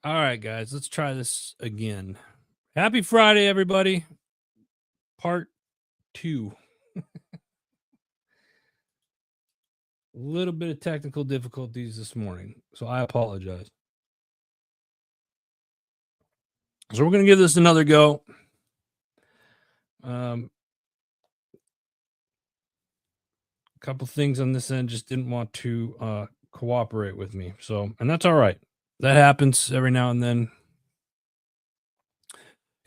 All right, guys, let's try this again. Happy Friday, everybody. Part 2. A little bit of technical difficulties this morning, so I apologize. So we're going to give this another go. A couple things on this end just didn't want to cooperate with me. And that's all right. That happens every now and then.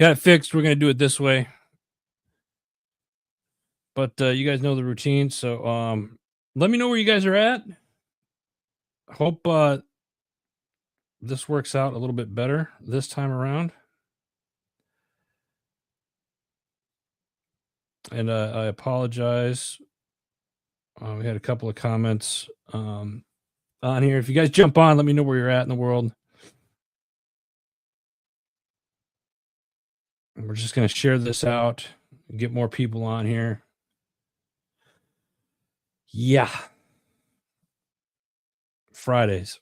Got it fixed. We're going to do it this way. But you guys know the routine. So let me know where you guys are at. Hope this works out a little bit better this time around. And I apologize. We had a couple of comments on here. If you guys jump on, let me know where you're at in the world. And we're just going to share this out, get more people on here. Yeah. Fridays.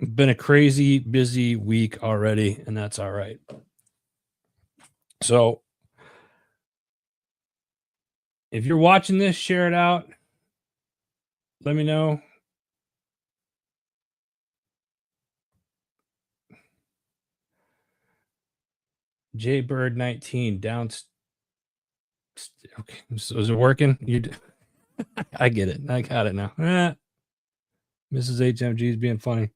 Been a crazy busy week already, and that's all right. So if you're watching this, share it out. Let me know. Jaybird 19 down. Okay, so is it working? I get it. I got it now. Mrs. HMG is being funny.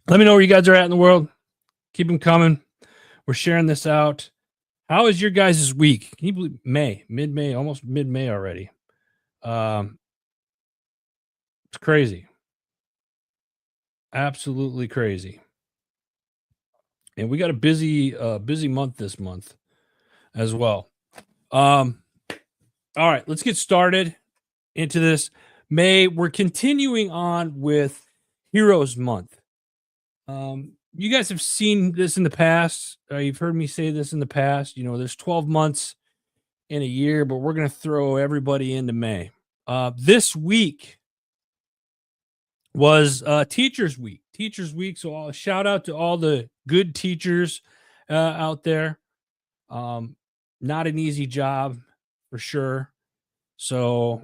Let me know where you guys are at in the world. Keep them coming. We're sharing this out. How is your guys' week? Can you believe mid-May, almost mid-May already? It's crazy. Absolutely crazy. And we got a busy month this month as well. All right, let's get started into this. May, we're continuing on with Heroes Month. You guys have seen this in the past. You've heard me say this in the past. You know, there's 12 months in a year, but we're going to throw everybody into May. This week was Teachers Week. Teachers Week. So I'll shout out to all the good teachers out there. Not an easy job for sure. So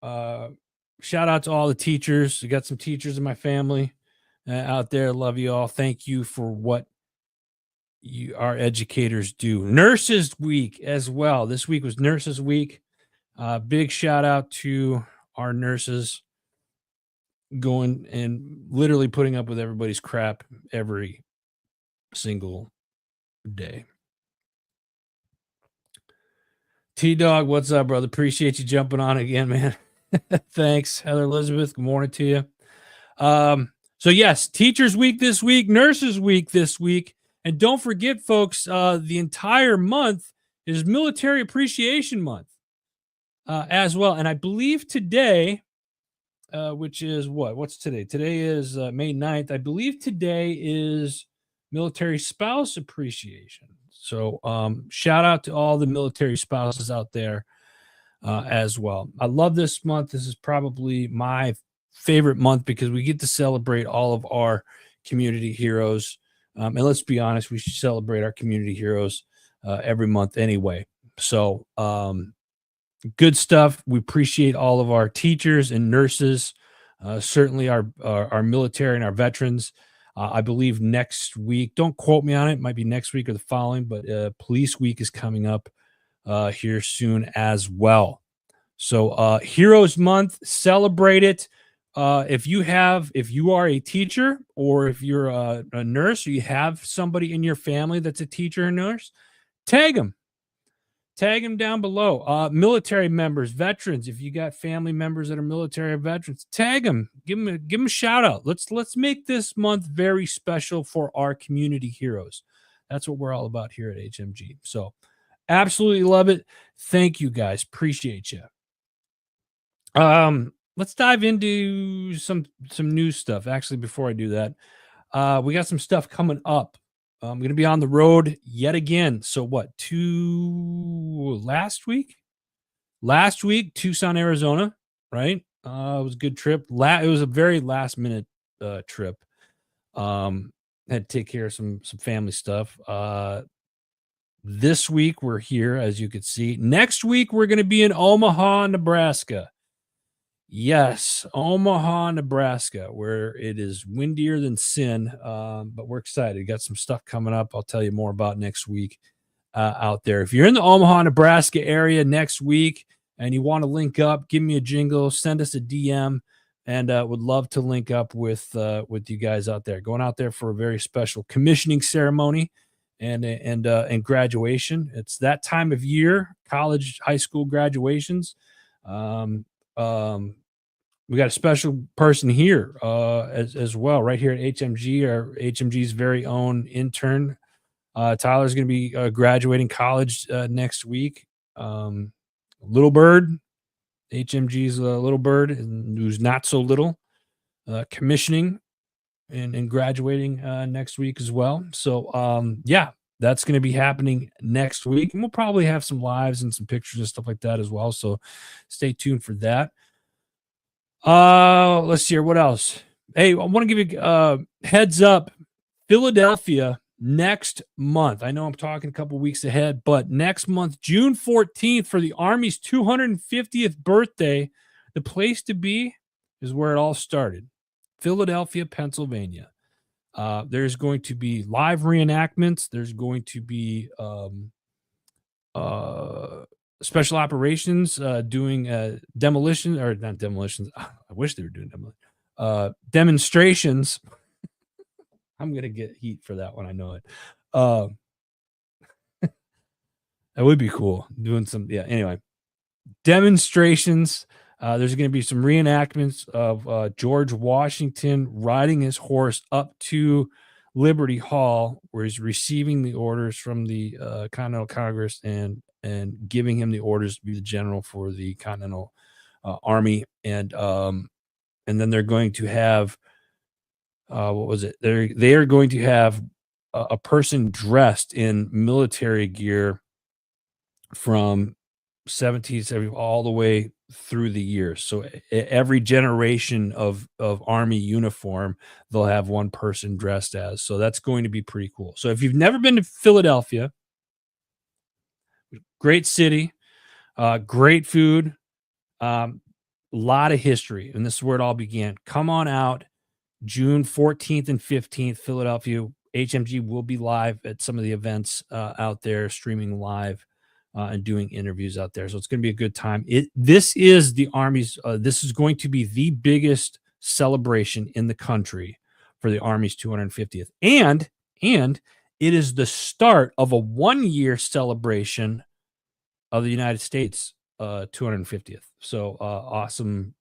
shout out to all the teachers. I got some teachers in my family out there. Love you all. Thank you for what our educators do. Nurses Week as well. This week was Nurses Week. Big shout out to our nurses going and literally putting up with everybody's crap every single day. T-Dog, what's up, brother? Appreciate you jumping on again, man. Thanks, Heather Elizabeth. Good morning to you. So yes, Teachers Week this week, Nurses Week this week. And don't forget, folks, the entire month is Military Appreciation Month as well. And I believe today, which is what's today? Today is May 9th. I believe today is Military Spouse Appreciation. So shout out to all the military spouses out there as well. I love this month. This is probably my favorite month because we get to celebrate all of our community heroes. And let's be honest, we should celebrate our community heroes every month anyway. So good stuff. We appreciate all of our teachers and nurses, certainly our military and our veterans. I believe next week, don't quote me on it, might be next week or the following, but Police Week is coming up here soon as well. So Heroes Month, celebrate it. If you are a teacher or if you're a nurse or you have somebody in your family that's a teacher or nurse, tag them down below. Military members, veterans, if you got family members that are military or veterans, tag them, give them a shout out. Let's make this month very special for our community heroes. That's what we're all about here at HMG. So absolutely love it. Thank you guys. Appreciate you. Let's dive into some new stuff. Actually, before I do that, we got some stuff coming up. I'm going to be on the road yet again. So last week, Tucson, Arizona, right? It was a good trip. It was a very last minute trip. Had to take care of some family stuff. This week we're here, as you can see. Next week we're going to be in Omaha, Nebraska. Yes, Omaha, Nebraska, where it is windier than sin. But we're excited. Got some stuff coming up. I'll tell you more about next week out there. If you're in the Omaha, Nebraska area next week and you want to link up, give me a jingle, send us a DM, and would love to link up with you guys out there. Going out there for a very special commissioning ceremony and graduation. It's that time of year, college, high school graduations. We got a special person here as well, right here at HMG, our HMG's very own intern. Tyler's going to be graduating college next week. Little Bird, HMG's Little Bird, who's not so little, commissioning and graduating next week as well. So, yeah, that's going to be happening next week. And we'll probably have some lives and some pictures and stuff like that as well. So stay tuned for that. Let's see here. What else? Hey, I want to give you heads up. Philadelphia next month. I know I'm talking a couple weeks ahead, but next month, June 14th, for the Army's 250th birthday, the place to be is where it all started. Philadelphia, Pennsylvania. There's going to be live reenactments. There's going to be special operations doing demolition, or not demolitions. I wish they were doing demonstrations. I'm gonna get heat for that one. I know it. That would be cool. Doing some, yeah. Anyway, demonstrations. There's going to be some reenactments of George Washington riding his horse up to Liberty Hall, where he's receiving the orders from the Continental Congress and giving him the orders to be the general for the Continental Army, and then they're going to have what was it? They are going to have a person dressed in military gear from 1770 all the way through the years. So every generation of Army uniform, they'll have one person dressed as. So that's going to be pretty cool. So if you've never been to Philadelphia, great city, great food, lot of history, and this is where it all began. Come on out. June 14th and 15th, Philadelphia. HMG will be live at some of the events out there, streaming live and doing interviews out there. So it's going to be a good time. This is the Army's, this is going to be the biggest celebration in the country for the Army's 250th. And it is the start of a 1-year celebration of the United States 250th. So awesome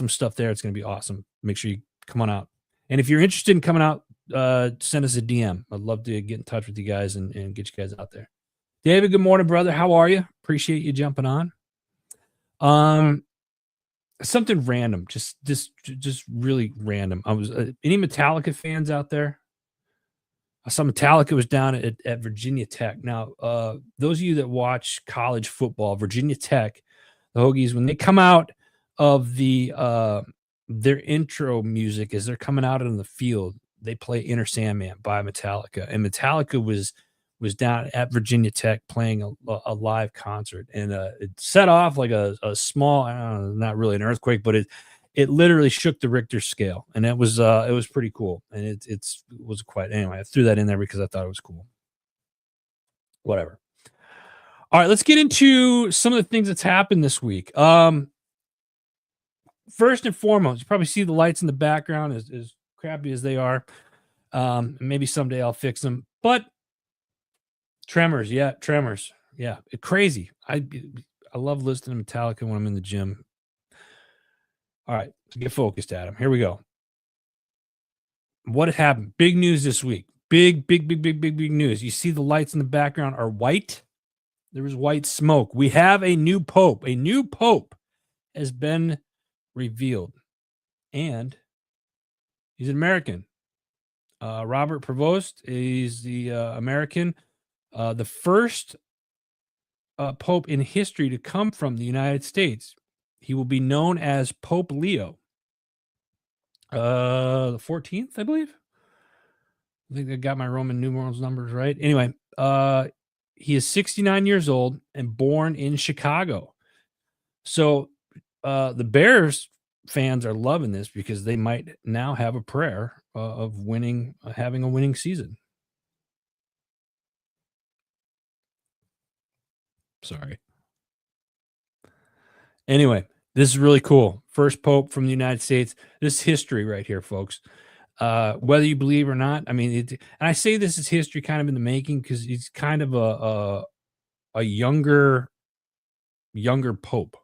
stuff there. It's going to be awesome. Make sure you come on out. And if you're interested in coming out, send us a DM. I'd love to get in touch with you guys and get you guys out there. David, good morning, brother. How are you? Appreciate you jumping on. Something random, just really random. I was any Metallica fans out there? I saw Metallica was down at Virginia Tech. Now, those of you that watch college football, Virginia Tech, the Hokies, when they come out of the their intro music as they're coming out on the field, they play Inner Sandman by Metallica, and Metallica was down at Virginia Tech playing a live concert, and it set off like a small, I don't know, not really an earthquake, but it literally shook the Richter scale, and it was pretty cool, and it was quite, anyway, I threw that in there because I thought it was cool. Whatever. All right, let's get into some of the things that's happened this week. First and foremost, you probably see the lights in the background, as crappy as they are. Maybe someday I'll fix them, but Tremors, yeah, crazy. I love listening to Metallica when I'm in the gym. All right, let's get focused, Adam. Here we go. What happened? Big news this week. Big news. You see the lights in the background are white. There was white smoke. We have a new pope. A new pope has been revealed, and he's an American. Robert Prevost is the American, the first pope in history to come from the United States. He will be known as Pope Leo, the 14th, I believe. I think I got my Roman numerals numbers right. Anyway, he is 69 years old and born in Chicago. So the Bears fans are loving this because they might now have a prayer of winning, having a winning season. Sorry. Anyway, this is really cool. First pope from the United States. This is history right here, folks. Whether you believe or not, I mean, and I say this is history kind of in the making because he's kind of a younger pope.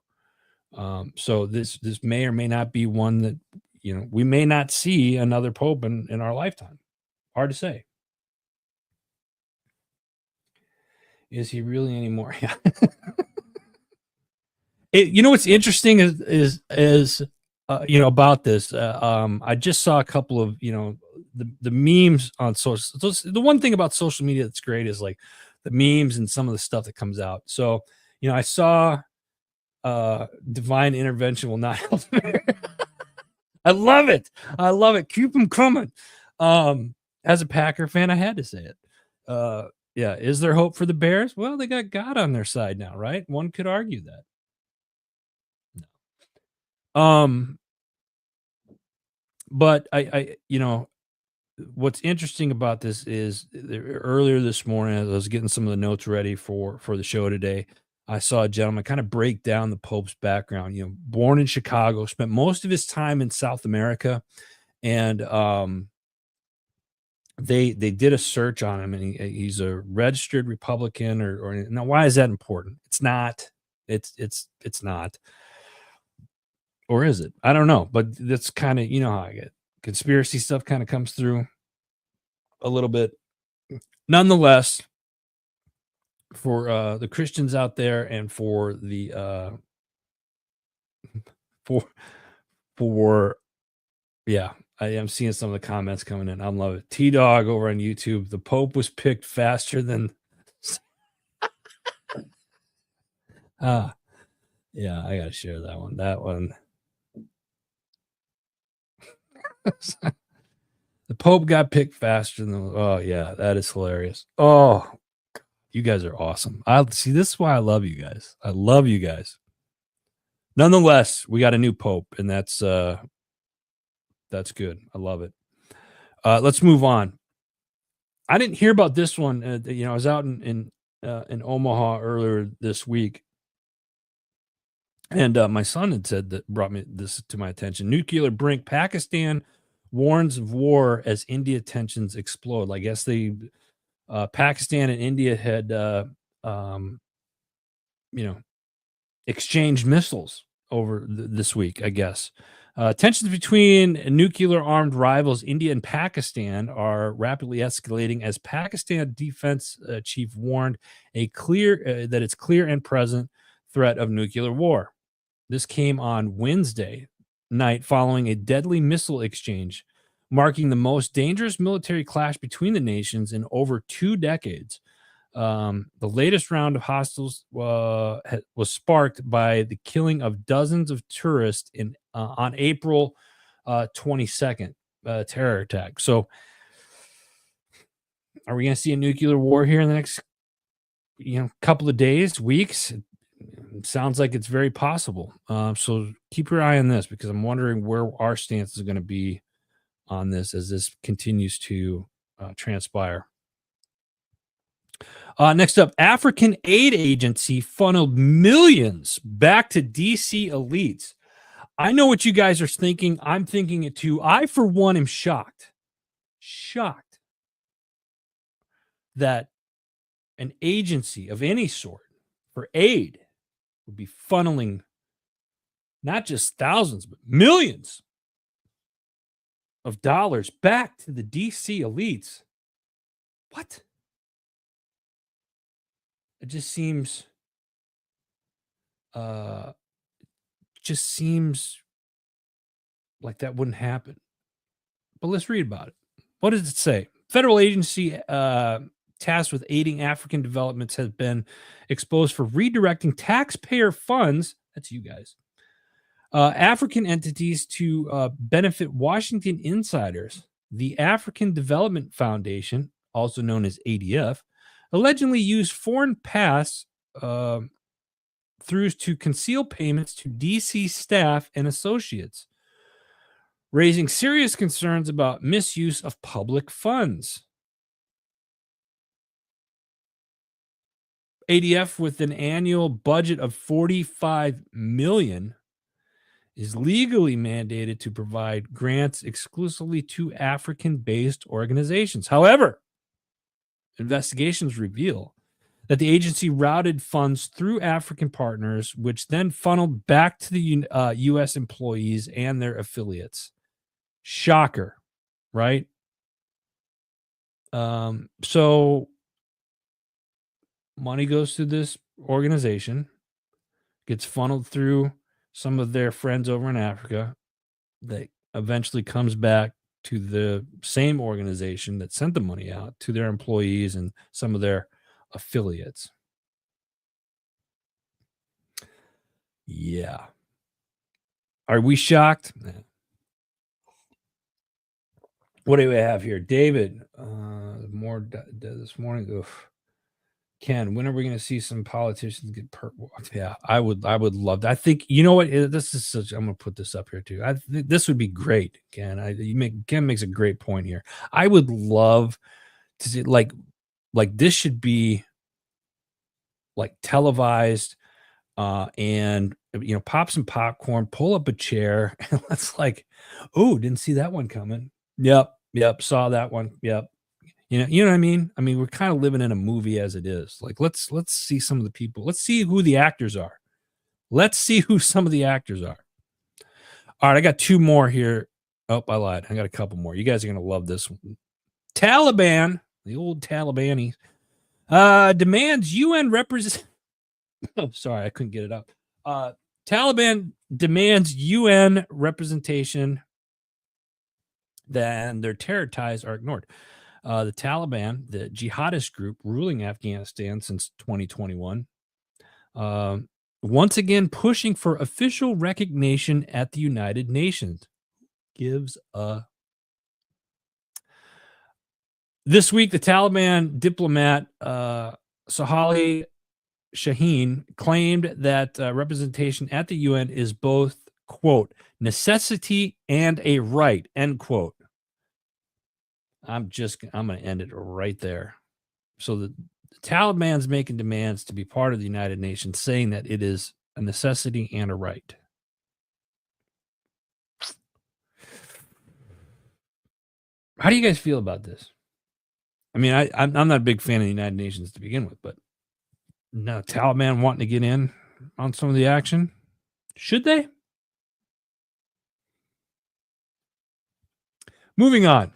So this may or may not be one that we may not see another pope in our lifetime. Hard to say. Is he really anymore? Yeah. What's interesting is about this. I just saw a couple of the memes on social. The one thing about social media that's great is like the memes and some of the stuff that comes out. So I saw divine intervention will not help. I love it. I love it. Keep them coming. As a Packer fan, I had to say it. Yeah. Is there hope for the Bears? Well, they got God on their side now, right? One could argue that. But what's interesting about this is earlier this morning, as I was getting some of the notes ready for the show today, I saw a gentleman kind of break down the Pope's background. Born in Chicago, spent most of his time in South America, and they did a search on him, and he's a registered Republican. Or now, why is that important? It's not. It's not. Or is it? I don't know, but that's kind of how I get conspiracy stuff kind of comes through a little bit. Nonetheless, for the Christians out there and for the for yeah, I am seeing some of the comments coming in. I love it. T-Dog over on YouTube. The Pope was picked faster than yeah, I gotta share that one. That one. The Pope got picked faster than oh yeah, that is hilarious. Oh, you guys are awesome. I see, this is why I love you guys. I love you guys. Nonetheless, we got a new Pope, and that's good. I love it. Let's move on. I didn't hear about this one. I was out in Omaha earlier this week, and my son had said that brought me this to my attention. Nuclear brink. Pakistan warns of war as India tensions explode. I guess Pakistan and India had exchanged missiles over this week, I guess. Tensions between nuclear armed rivals India and Pakistan are rapidly escalating as Pakistan defense chief warned that it's clear and present threat of nuclear war. This came on Wednesday night following a deadly missile exchange, marking the most dangerous military clash between the nations in over 2 decades. The latest round of hostiles was sparked by the killing of dozens of tourists on April 22nd, terror attack. So, are we going to see a nuclear war here in the next couple of days, weeks? It sounds like it's very possible. So keep your eye on this because I'm wondering where our stance is going to be on this as this continues to transpire. Next up, African Aid Agency funneled millions back to DC elites. I know what you guys are thinking. I'm thinking it too. I, for one, am shocked that an agency of any sort for aid would be funneling not just thousands, but millions of dollars back to the DC elites. What? It just seems like that wouldn't happen. But let's read about it. What does it say? Federal agency tasked with aiding African developments has been exposed for redirecting taxpayer funds, that's you guys, African entities to benefit Washington insiders. the African Development Foundation, also known as ADF, allegedly used foreign pass throughs to conceal payments to DC staff and associates, raising serious concerns about misuse of public funds. ADF, with an annual budget of $45 million, is legally mandated to provide grants exclusively to African-based organizations. However, investigations reveal that the agency routed funds through African partners, which then funneled back to the U.S. employees and their affiliates. Shocker, right? So money goes to this organization, gets funneled through some of their friends over in Africa, that eventually comes back to the same organization that sent the money out to their employees and some of their affiliates. Yeah. Are we shocked? What do we have here? David, more this morning. Oof. Ken, when are we going to see some politicians get Yeah, I would love that. I think, you know what, this is such, I'm going to put this up here too. I think this would be great, Ken. Ken makes a great point here. I would love to see, like this should be like televised, and pop some popcorn, pull up a chair, and let's oh, didn't see that one coming. Yep, saw that one. Yep. You know what I mean? I mean, we're kind of living in a movie as it is. Like, let's see some of the people. Let's see who the actors are. Let's see who some of the actors are. All right, I got two more here. Oh, I lied. I got a couple more. You guys are going to love this one. Taliban, the old Talibanis, demands UN represent. Oh, sorry, I couldn't get it up. Taliban demands UN representation, then their terror ties are ignored. The Taliban, the jihadist group ruling Afghanistan since 2021, once again pushing for official recognition at the United Nations. This week, the Taliban diplomat Sohail Shaheen claimed that representation at the UN is both, quote, necessity and a right, end quote. I'm going to end it right there. So the Taliban's making demands to be part of the United Nations, saying that it is a necessity and a right. How do you guys feel about this? I mean, I'm not a big fan of the United Nations to begin with, but now Taliban wanting to get in on some of the action. Should they? Moving on.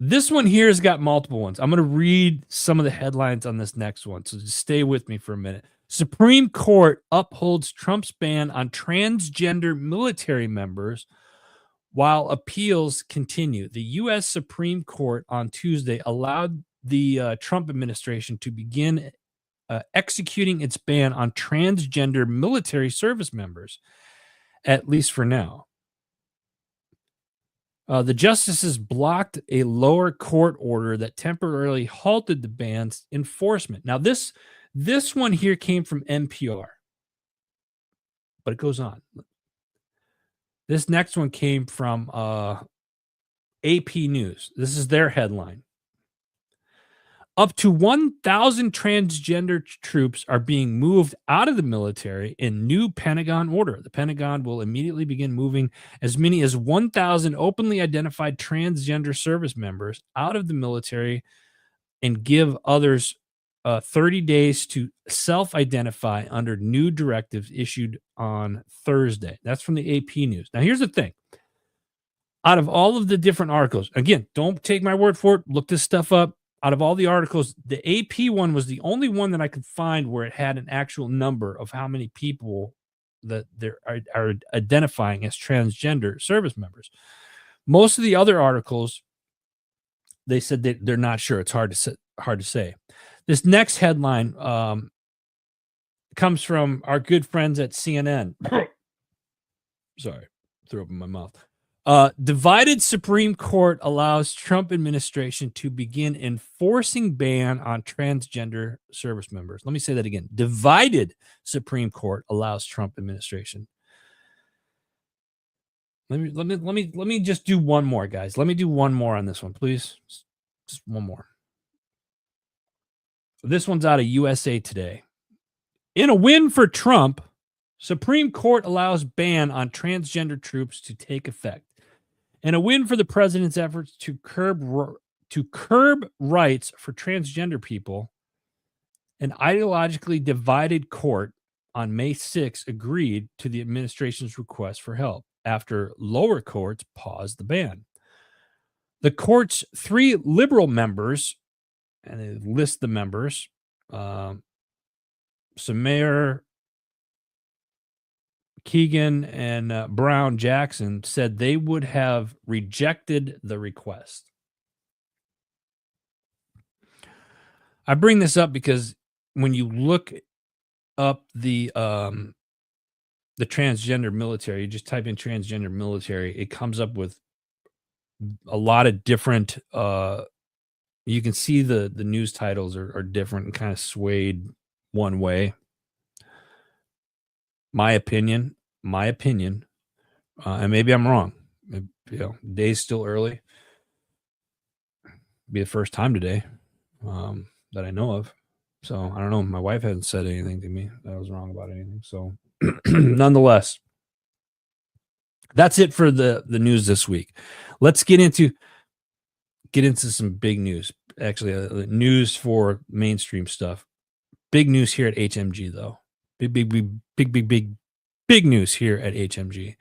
This one here has got multiple ones. I'm going to read some of the headlines on this next one, so just stay with me for a minute. Supreme Court upholds Trump's ban on transgender military members while appeals continue. The U.S. Supreme Court on Tuesday allowed the Trump administration to begin executing its ban on transgender military service members, at least for now. The justices blocked a lower court order that temporarily halted the ban's enforcement. Now, this one here came from NPR, but it goes on. This next one came from AP News. This is their headline. Up to 1,000 transgender troops are being moved out of the military in new Pentagon order. The Pentagon will immediately begin moving as many as 1,000 openly identified transgender service members out of the military and give others 30 days to self-identify under new directives issued on Thursday. That's from the AP News. Now, here's the thing. Out of all of the different articles, again, don't take my word for it. Look this stuff up. Out of all the articles, the AP one was the only one that I could find where it had an actual number of how many people that there are identifying as transgender service members. Most of the other articles, they said that they're not sure. It's hard to say. This next headline comes from our good friends at CNN. Sorry, threw up in my mouth. Divided Supreme Court allows Trump administration to begin enforcing ban on transgender service members. Let me say that again. Divided Supreme Court allows Trump administration. Let me just do one more, guys. Let me do one more on this one, please. Just one more. This one's out of USA Today. In a win for Trump, Supreme Court allows ban on transgender troops to take effect. And a win for the president's efforts to curb rights for transgender people, an ideologically divided court on May 6 agreed to the administration's request for help after lower courts paused the ban. The court's 3 liberal members, and they list the members, Samir, Keegan, and Brown Jackson, said they would have rejected the request. I bring this up because when you look up the transgender military, you just type in transgender military, it comes up with a lot of different you can see the news titles are different and kind of swayed one way. My opinion, and maybe I'm wrong. Day's still early. Be the first time today that I know of. So I don't know. My wife hasn't said anything to me that I was wrong about anything. So nonetheless, that's it for the news this week. Let's get into some big news. Actually, news for mainstream stuff. Big news here at HMG, though. Big news here at HMG.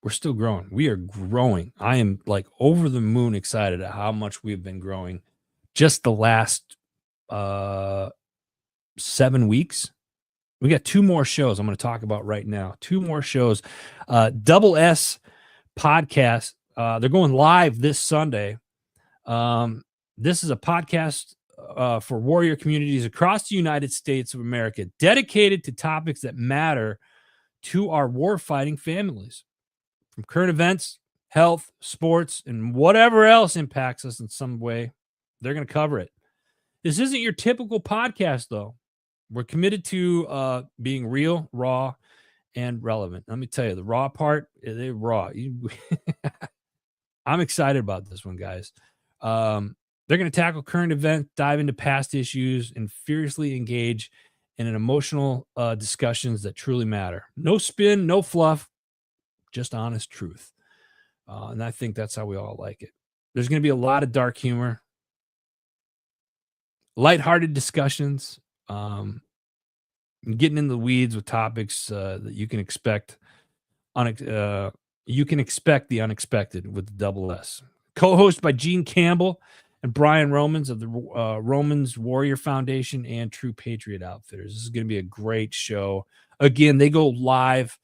We're still growing. We are growing. I am like over the moon excited at how much we've been growing just the last 7 weeks. We got 2 more shows I'm going to talk about right now. 2 more shows. Double S podcast. They're going live this Sunday. This is a podcast for warrior communities across the United States of America, dedicated to topics that matter to our warfighting families, from current events, health, sports, and whatever else impacts us in some way. They're going to cover it. This isn't your typical podcast, though. We're committed to being real, raw, and relevant. Let me tell you, the raw part, they're raw. I'm excited about this one, guys. They're going to tackle current events, dive into past issues, and fiercely engage in an emotional discussions that truly matter. No spin, no fluff, just honest truth. And I think that's how we all like it. There's going to be a lot of dark humor, lighthearted discussions, getting in the weeds with topics that you can expect. You can expect the unexpected with the Double S. Co-host by Gene Campbell and Brian Romans of the Romans Warrior Foundation and True Patriot Outfitters. This is going to be a great show. Again, they go live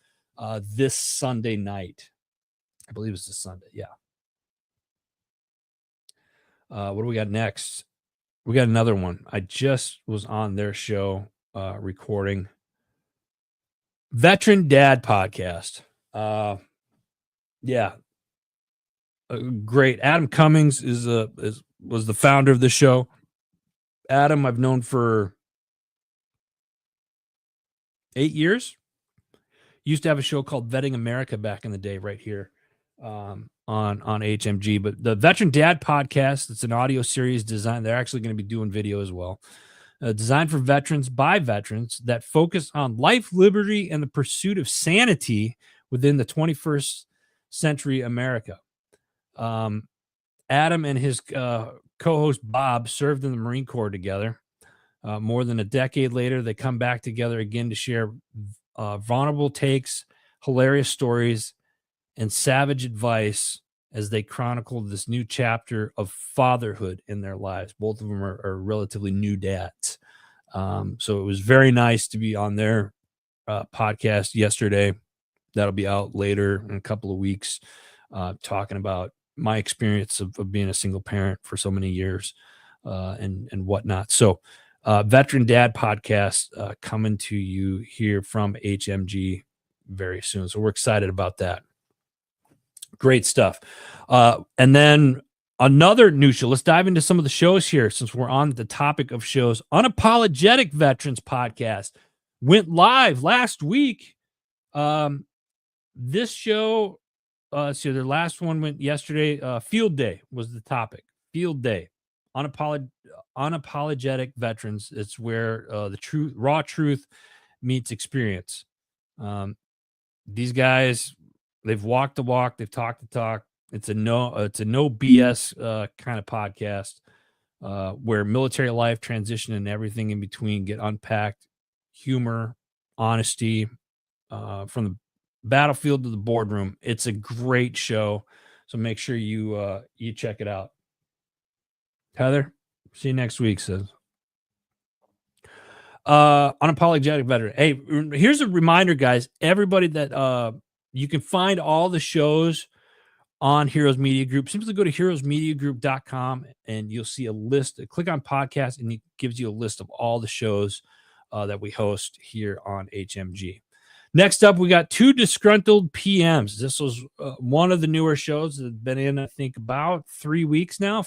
this Sunday night. I believe it's this Sunday. Yeah. What do we got next? We got another one. I just was on their show recording. Veteran Dad Podcast. Yeah. Great. Adam Cummings was the founder of the show. Adam, I've known for 8 years. Used to have a show called Vetting America back in the day, right here on HMG. But the Veteran Dad Podcast, it's an audio series designed. They're actually going to be doing video as well. Designed for veterans by veterans that focus on life, liberty, and the pursuit of sanity within the 21st century America. Adam and his co-host Bob served in the Marine Corps together. More than a decade later, they come back together again to share vulnerable takes, hilarious stories, and savage advice as they chronicle this new chapter of fatherhood in their lives. Both of them are relatively new dads. So it was very nice to be on their podcast yesterday. That'll be out later in a couple of weeks, talking about my experience of being a single parent for so many years and whatnot. So Veteran Dad podcast coming to you here from HMG very soon. So we're excited about that. Great stuff. And then another new show. Let's dive into some of the shows here since we're on the topic of shows. Unapologetic Veterans podcast went live last week. This show, so their last one went yesterday. Field Day was the topic. Field Day. Unapologetic Veterans. It's where the truth, raw truth meets experience. These guys, they've walked the walk, they've talked the talk. It's a no BS kind of podcast where military life, transition, and everything in between get unpacked. Humor, honesty, from the battlefield to the boardroom. It's a great show, so make sure you check it out. Heather, see you next week, says. Unapologetic Veteran. Hey, here's a reminder, guys. Everybody that you can find all the shows on Heroes Media Group. Simply go to heroesmediagroup.com and you'll see a list. Click on podcast and it gives you a list of all the shows that we host here on HMG. Next up, we got Two Disgruntled PMs. This was one of the newer shows that have been in, I think, about 4 weeks now.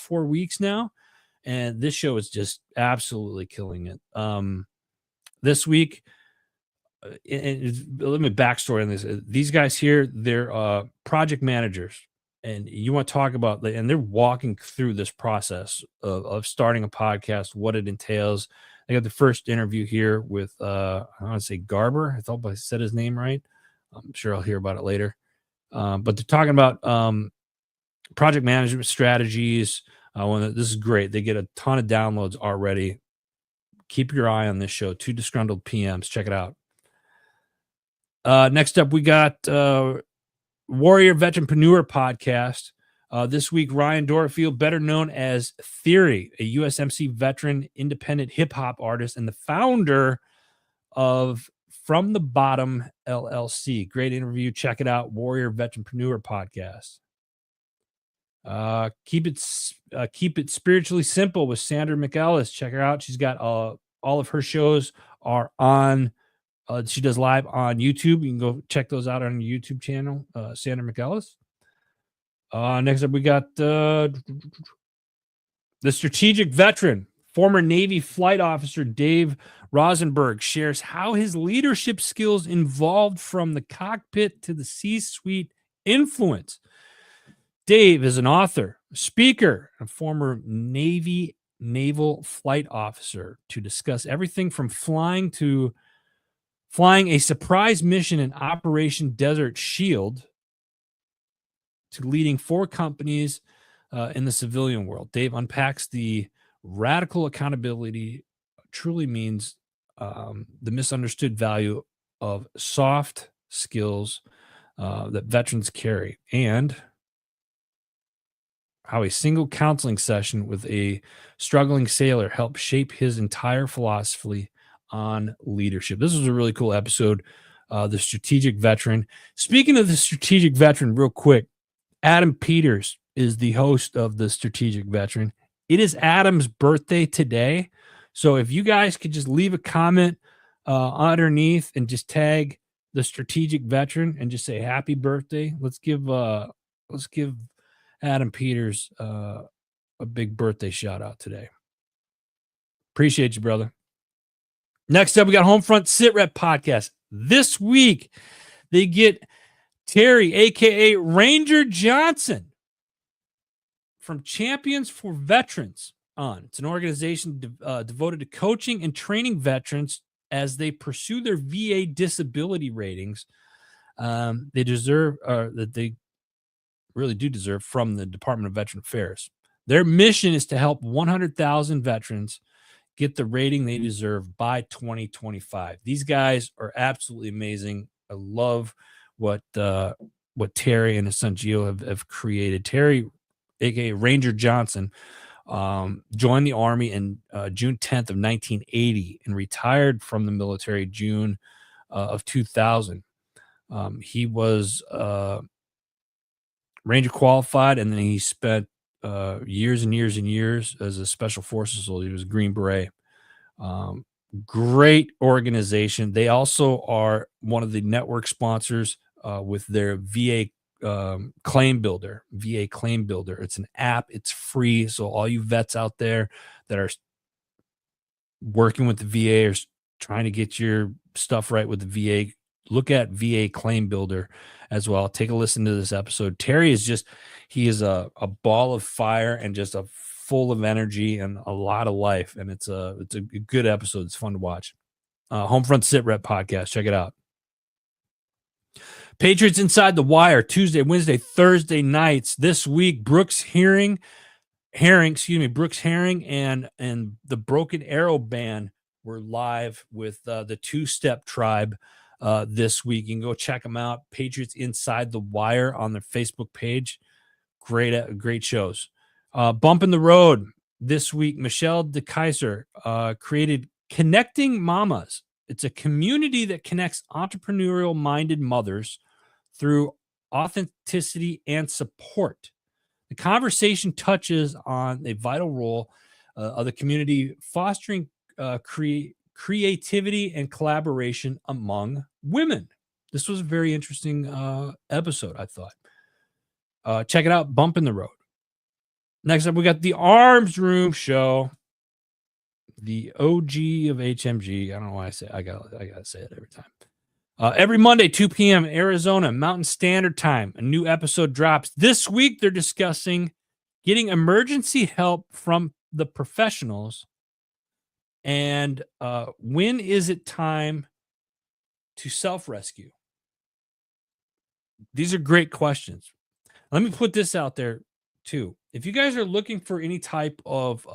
And this show is just absolutely killing it. This week, and let me backstory on this. These guys here, they're project managers, and you want to talk about, and they're walking through this process of starting a podcast, what it entails. I got the first interview here with, I want to say Garber. I thought I said his name right. I'm sure I'll hear about it later. But they're talking about project management strategies. This is great. They get a ton of downloads already. Keep your eye on this show. Two Disgruntled PMs. Check it out. Next up, we got Warrior Veteranpreneur podcast. This week, Ryan Dorfield, better known as Theory, a USMC veteran, independent hip-hop artist, and the founder of From the Bottom LLC. Great interview. Check it out. Warrior Veteranpreneur podcast. Keep it spiritually simple with Sandra McEllis. Check her out. She's got all of her shows are on. She does live on YouTube. You can go check those out on her YouTube channel, Sandra McEllis. Next up, we got the strategic veteran, former Navy flight officer Dave Rosenberg shares how his leadership skills evolved from the cockpit to the C-suite influence. Dave is an author, speaker, and former Navy naval flight officer to discuss everything from flying a surprise mission in Operation Desert Shield to leading 4 companies in the civilian world. Dave unpacks the radical accountability truly means the misunderstood value of soft skills that veterans carry, and how a single counseling session with a struggling sailor helped shape his entire philosophy on leadership. This was a really cool episode. The strategic veteran. Speaking of the strategic veteran, real quick, Adam Peters is the host of the strategic veteran. It is Adam's birthday today. So if you guys could just leave a comment underneath and just tag the strategic veteran and just say happy birthday. Let's give Adam Peters a big birthday shout out today. Appreciate you, brother. Next up, we got Homefront Sit Rep podcast. This week, they get Terry, a.k.a. Ranger Johnson, from Champions for Veterans on. It's an organization devoted to coaching and training veterans as they pursue their VA disability ratings. They really do deserve from the Department of Veteran Affairs. Their mission is to help 100,000 veterans get the rating they deserve by 2025. These guys are absolutely amazing. I love what Terry and his son Gio have created. Terry, aka Ranger Johnson, joined the Army in June 10th of 1980 and retired from the military June of 2000. He was Ranger qualified, and then he spent years and years and years as a special forces soldier. He was a Green Beret. Great organization. They also are one of the network sponsors with their VA claim builder. VA claim builder. It's an app. It's free. So all you vets out there that are working with the VA or trying to get your stuff right with the VA, look at VA claim builder as well. Take a listen to this episode. Terry is just, he is a ball of fire and just a full of energy and a lot of life. And it's a good episode. It's fun to watch. Homefront Sit Rep podcast. Check it out. Patriots Inside the Wire, Tuesday, Wednesday, Thursday nights. This week, Brooks Herring and the Broken Arrow Band were live with the Two Step Tribe this week. You can go check them out. Patriots Inside the Wire on their Facebook page. Great shows. Bump in the Road this week. Michelle DeKaiser created Connecting Mamas. It's a community that connects entrepreneurial-minded mothers through authenticity and support. The conversation touches on a vital role of the community fostering creativity and collaboration among women. This was a very interesting episode, I thought. Check it out, Bump in the Road. Next up, we got the Arms Room Show. The OG of HMG. I don't know why I gotta say it every time. Every Monday, 2 p.m. Arizona Mountain Standard Time, a new episode drops. This week, they're discussing getting emergency help from the professionals and when is it time to self-rescue? These are great questions. Let me put this out there, too. If you guys are looking for any type of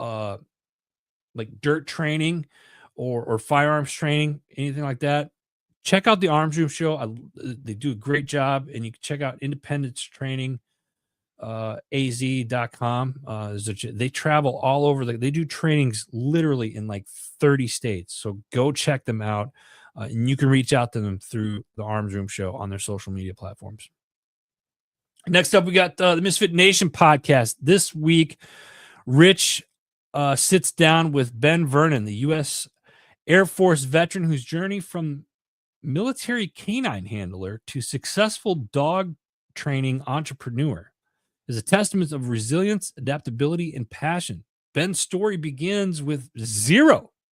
like dirt training or firearms training, anything like that, check out the Arms Room Show. They do a great job, and you can check out Independence Training, az.com. They travel all over. They do trainings literally in like 30 states. So go check them out, and you can reach out to them through the Arms Room Show on their social media platforms. Next up, we got the Misfit Nation podcast. This week, Rich sits down with Ben Vernon, the U.S. Air Force veteran whose journey from military canine handler to successful dog training entrepreneur is a testament of resilience, adaptability, and passion. Ben's story begins with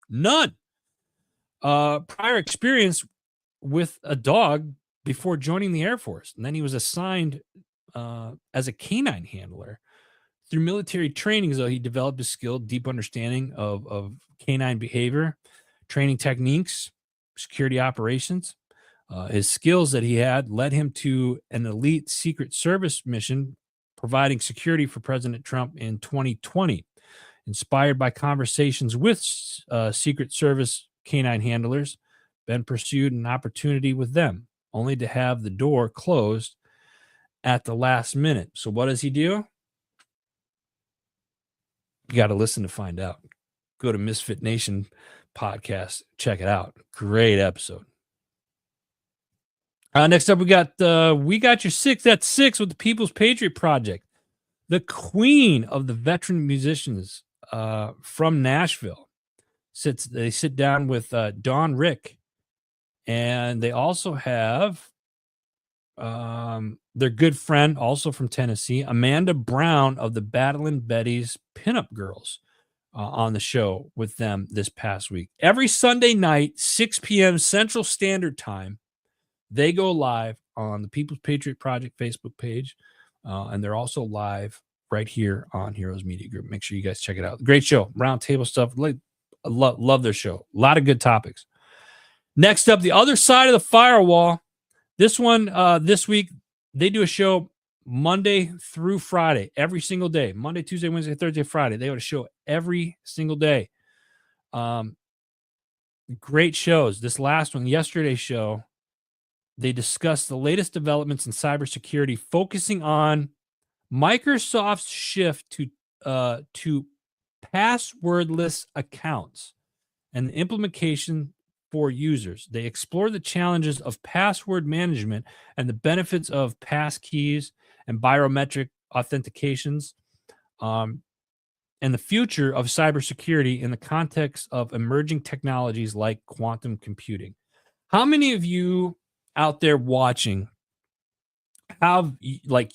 none prior experience with a dog before joining the Air Force. And then he was assigned as a canine handler. Through military trainings, though, he developed a skilled, deep understanding of canine behavior, training techniques, security operations. His skills that he had led him to an elite Secret Service mission providing security for President Trump in 2020. Inspired by conversations with Secret Service canine handlers, Ben pursued an opportunity with them, only to have the door closed at the last minute. So what does he do? You got to listen to find out. Go to Misfit Nation podcast. Check it out. Great episode. Next up, we got your six. That's six with the People's Patriot Project. The queen of the veteran musicians from Nashville. They sit down with Don Rick. And they also have their good friend, also from Tennessee, Amanda Brown of the Battlin' Betty's Pinup Girls on the show with them this past week. Every Sunday night, 6 p.m. Central Standard Time, they go live on the People's Patriot Project Facebook page, and they're also live right here on Heroes Media Group. Make sure you guys check it out. Great show, roundtable stuff. Love their show. A lot of good topics. Next up, the other side of the firewall. This one, this week, they do a show Monday through Friday, every single day. Monday, Tuesday, Wednesday, Thursday, Friday. They have a show every single day. Great shows. This last one, yesterday's show, they discussed the latest developments in cybersecurity, focusing on Microsoft's shift to passwordless accounts and the implementation for users. They explore the challenges of password management and the benefits of pass keys and biometric authentications. and the future of cybersecurity in the context of emerging technologies like quantum computing. How many of you out there watching have, like,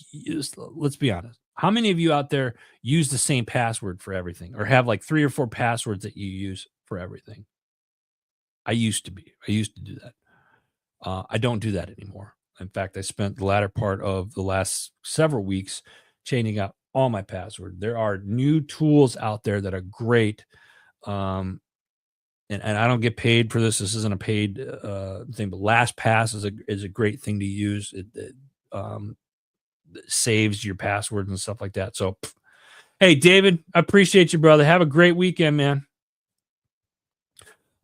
let's be honest, how many of you out there use the same password for everything, or have like 3 or 4 passwords that you use for everything? I used to do that. I don't do that anymore. In fact, I spent the latter part of the last several weeks changing out all my password. There are new tools out there that are great. And I don't get paid for this. This isn't a paid thing, but LastPass is a great thing to use. Um, saves your passwords and stuff like that. So, hey, David, I appreciate you, brother. Have a great weekend, man.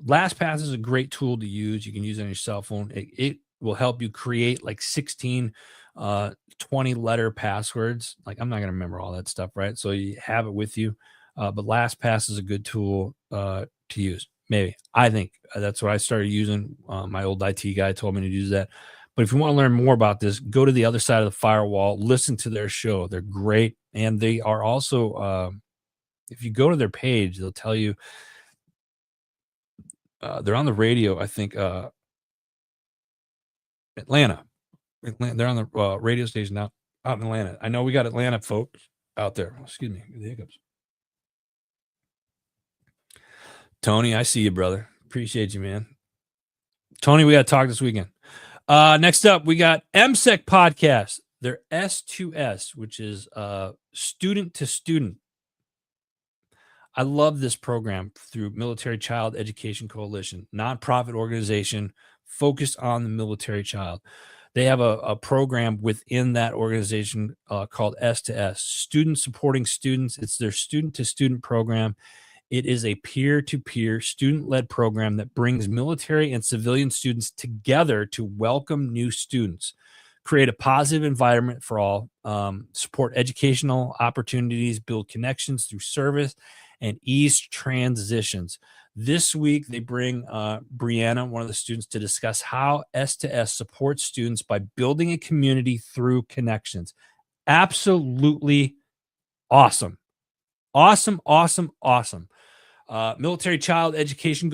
LastPass is a great tool to use. You can use it on your cell phone. It will help you create like 16, 20 letter passwords. Like, I'm not going to remember all that stuff, right? So you have it with you. But LastPass is a good tool to use. Maybe. I think that's what I started using. My old IT guy told me to use that. But if you want to learn more about this, go to the other side of the firewall, listen to their show. They're great. And they are also, if you go to their page, they'll tell you they're on the radio, I think, Atlanta. They're on the radio station out in Atlanta. I know we got Atlanta folks out there. Excuse me, the hiccups. Tony, I see you, brother. Appreciate you, man. Tony, we got to talk this weekend. Next up, we got MSEC podcast. They're S2S, which is student to student. I love this program through Military Child Education Coalition, nonprofit organization focused on the military child. They have a program within that organization called S2S, Students Supporting Students. It's their student-to-student program. It is a peer-to-peer, student-led program that brings military and civilian students together to welcome new students, create a positive environment for all, support educational opportunities, build connections through service, and ease transitions. This week, they bring Brianna, one of the students, to discuss how S2S supports students by building a community through connections. Absolutely awesome. Awesome. Military Child Education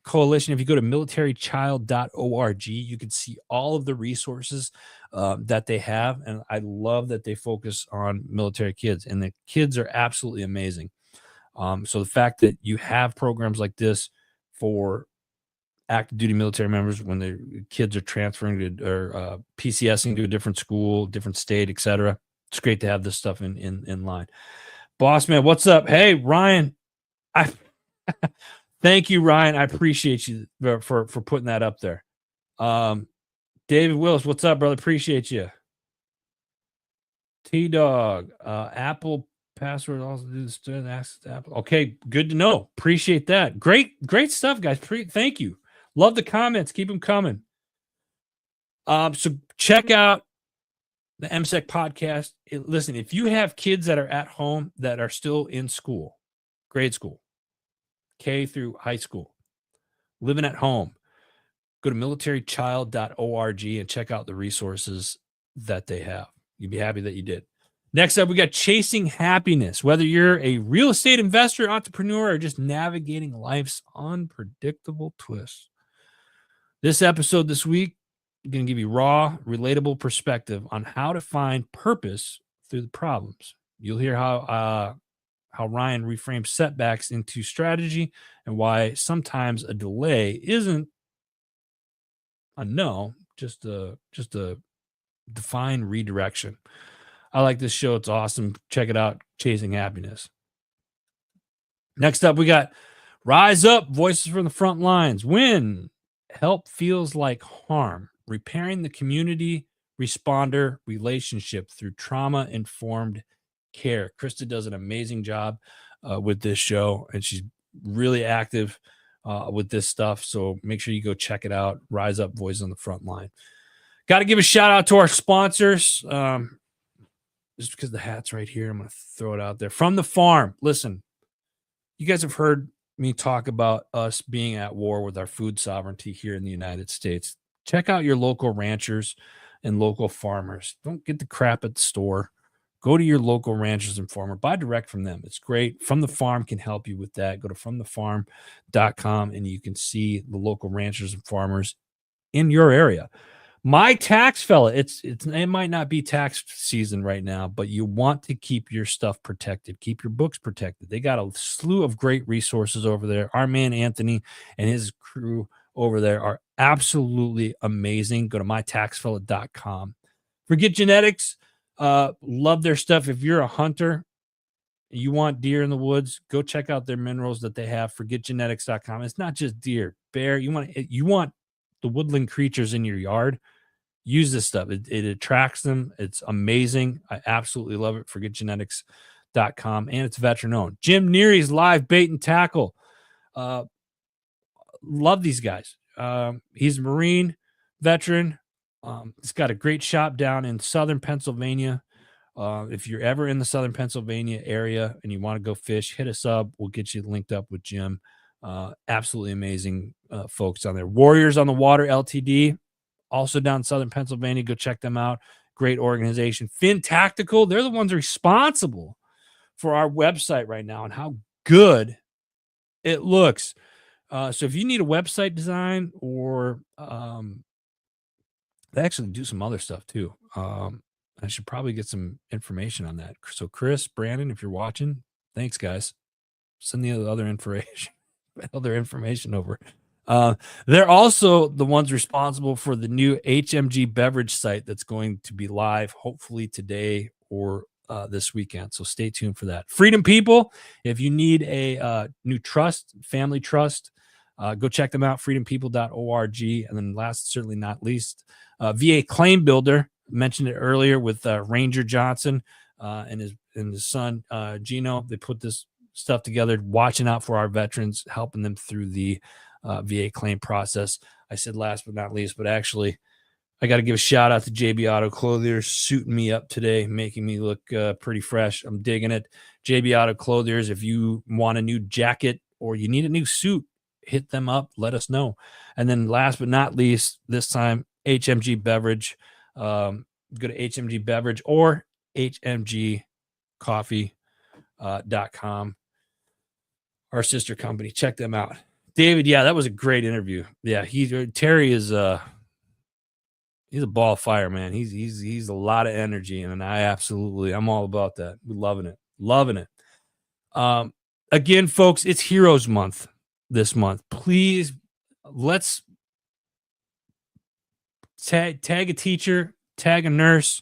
Coalition. If you go to militarychild.org, you can see all of the resources that they have. And I love that they focus on military kids, and the kids are absolutely amazing. So the fact that you have programs like this for active duty military members when their kids are transferring to or PCSing to a different school, different state, etc., it's great to have this stuff in line. Boss man, what's up? Hey, Ryan. Thank you, Ryan. I appreciate you for putting that up there. David Willis, what's up, brother? Appreciate you. T-Dog, Apple password also do the student access to Apple. Okay, good to know. Appreciate that. Great stuff, guys. Thank you. Love the comments. Keep them coming. So check out the MSEC podcast. Listen, if you have kids that are at home that are still in school, grade school, K through high school, living at home, go to militarychild.org and check out the resources that they have. You'd be happy that you did. Next up, we got Chasing Happiness. Whether you're a real estate investor, entrepreneur, or just navigating life's unpredictable twists. This episode this week, I'm going to give you raw, relatable perspective on how to find purpose through the problems. You'll hear how Ryan reframes setbacks into strategy and why sometimes a delay isn't a no, just a defined redirection. I like this show. It's awesome. Check it out. Chasing Happiness. Next up, we got Rise Up, Voices from the Front Lines. When help feels like harm, repairing the community responder relationship through trauma-informed care. Krista does an amazing job with this show, and she's really active with this stuff. So make sure you go check it out. Rise Up, Voices on the Front Line. Got to give a shout out to our sponsors. Just because the hat's right here, I'm going to throw it out there. From the Farm. Listen, you guys have heard me talk about us being at war with our food sovereignty here in the United States. Check out your local ranchers and local farmers. Don't get the crap at the store. Go to your local ranchers and farmer, buy direct from them. It's great. From the Farm can help you with that. Go to fromthefarm.com and you can see the local ranchers and farmers in your area. My tax fella, it might not be tax season right now, but you want to keep your stuff protected, keep your books protected. They got a slew of great resources over there. Our man Anthony and his crew over there are absolutely amazing. Go to mytaxfella.com. Forget Genetics. Love their stuff. If you're a hunter, you want deer in the woods, go check out their minerals that they have. Forgetgenetics.com. It's not just deer, bear. You want the woodland creatures in your yard. Use this stuff. It attracts them. It's amazing. I absolutely love it. Forgetgenetics.com. And it's veteran owned. Jim Neary's Live Bait and Tackle. Love these guys. He's a Marine veteran. He's got a great shop down in southern Pennsylvania. If you're ever in the southern Pennsylvania area and you want to go fish, hit us up. We'll get you linked up with Jim. Absolutely amazing folks on there. Warriors on the Water LTD, also down in southern Pennsylvania. Go check them out. Great organization. Fin Tactical, they're the ones responsible for our website right now and how good it looks. So if you need a website design or they actually do some other stuff too. I should probably get some information on that. So Chris, Brandon, if you're watching, thanks guys. Send the other information over. They're also the ones responsible for the new HMG beverage site that's going to be live hopefully today or this weekend. So stay tuned for that. Freedom People, if you need a new trust, family trust, go check them out, freedompeople.org. And then last, certainly not least, VA Claim Builder. Mentioned it earlier with Ranger Johnson and his son Gino. They put this stuff together, watching out for our veterans, helping them through the VA claim process. I said last but not least, but actually I got to give a shout out to JB Auto Clothiers, suiting me up today, making me look pretty fresh. I'm digging it. JB Auto Clothiers, if you want a new jacket or you need a new suit, hit them up, let us know. And then last but not least, this time, HMG Beverage. Go to HMG Beverage or HMGcoffee.com. Our sister company. Check them out. David, yeah, that was a great interview. Yeah, Terry is he's a ball of fire, man. He's a lot of energy, and I'm all about that. We're loving it. Again, folks, it's Heroes Month this month. Please, let's tag a teacher, tag a nurse,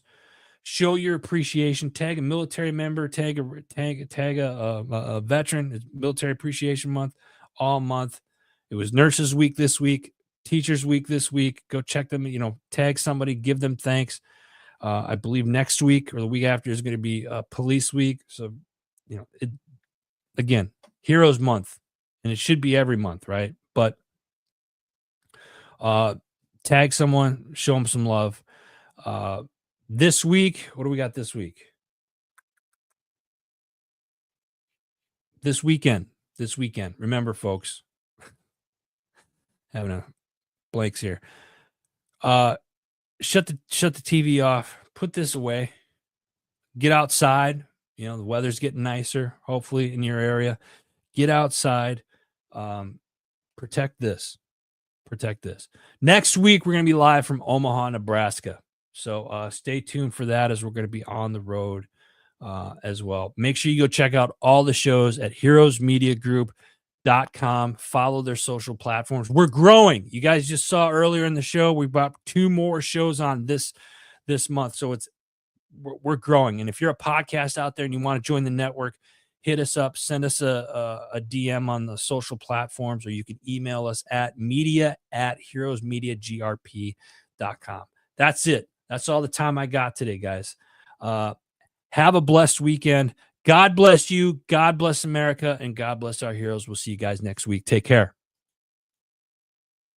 show your appreciation, tag a military member, tag a veteran. It's Military Appreciation Month all month. It was Nurses Week this week, Teachers Week this week. Go check them, tag somebody, give them thanks. I believe next week or the week after is going to be Police Week. So, again, Heroes Month, and it should be every month, right? But tag someone, show them some love. This week, what do we got this week? This weekend. Remember, folks, having a blanks here. Shut the TV off. Put this away. Get outside. The weather's getting nicer, hopefully, in your area. Get outside. Protect this. Next week, we're going to be live from Omaha, Nebraska. So stay tuned for that, as we're going to be on the road as well. Make sure you go check out all the shows at heroesmediagroup.com. Follow their social platforms. We're growing. You guys just saw earlier in the show, we brought 2 more shows on this month. So we're growing. And if you're a podcast out there and you want to join the network, hit us up, send us a DM on the social platforms, or you can email us at media@heroesmediagrp.com. That's it. That's all the time I got today, guys. Have a blessed weekend. God bless you. God bless America. And God bless our heroes. We'll see you guys next week. Take care.